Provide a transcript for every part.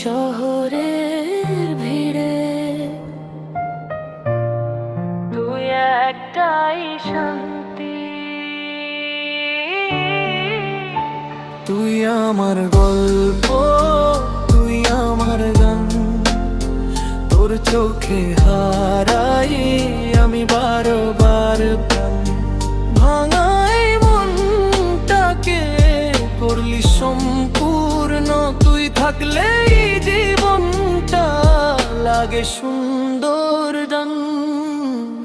শহরের ভিড়ে তুই একটাই শান্তি। তুই আমার গল্প, তুই আমার গান, তোর চোখে হারাই আমি বারবার প্রাণ। ভাঙাই মনটাকে করলি সম্পূর্ণ, তুই থাকলে জীবনটা লাগে সুন্দর গান।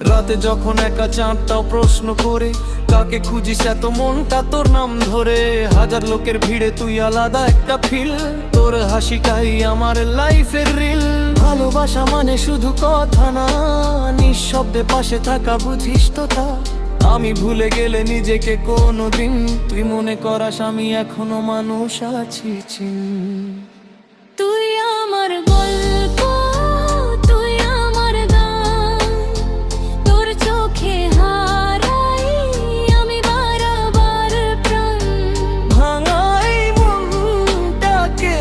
রাতে যখন একা চাঁদটাও প্রশ্ন করে, কাকে খুঁজিস এত মনটা তোর নাম ধরে। হাজার লোকের ভিড়ে তুই আলাদা একটা ফিল, তোর হাসিটাই আমার লাইফের রিল। ভালোবাসা মানে শুধু কথা না, নিঃশব্দে পাশে থাকা, বুঝিস তো তা। আমি ভুলে গেলে নিজেকে কোনোদিন, তুই মনে করাস আমি এখনো মানুষ আছি চিন। তুই আমার গল্প, তুই আমার গান, তোর চোখে হারাই আমি বারবার প্রাণ। ভাঙাই মনটাকে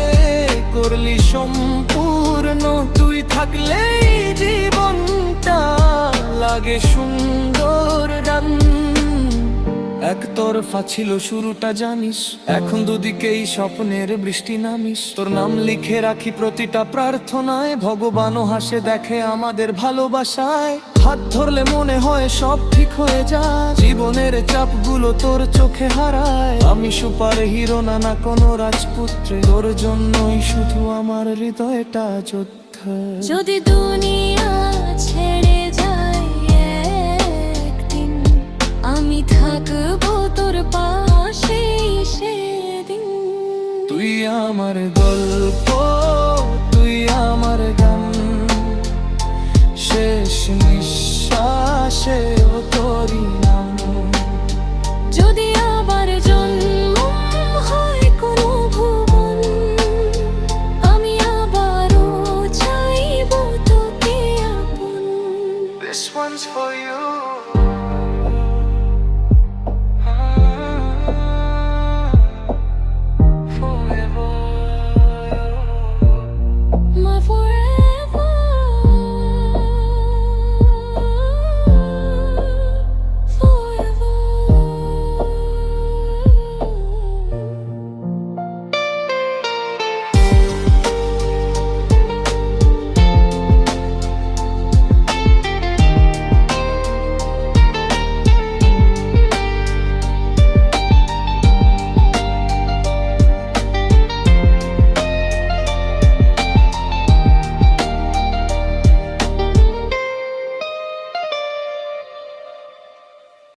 করলি সম্পূর্ণ, তুই থাকলেই জীবনটা লাগে সুন্দর গান। একতরফা ছিল শুরুটা জানিস, এখন দুদিকেই স্বপ্নের বৃষ্টি নামিস। তোর নাম লিখে রাখি প্রতিটা প্রার্থনায়, ভগবানও হাসে দেখে আমাদের ভালোবাসায়। হাত ধরলে মনে হয় সব ঠিক হয়ে যায়, জীবনের চাপগুলো তোর চোখে হারায়। আমি সুপার হিরো না, না কোনো রাজপুত্র, তোর জন্যই শুধু আমার হৃদয়টা যোদ্ধা। যদি দুনিয়া ছেড়ে যায় একদিন, আমি থাকবো তোর পাশে সেদিন। তুই আমার গল্প,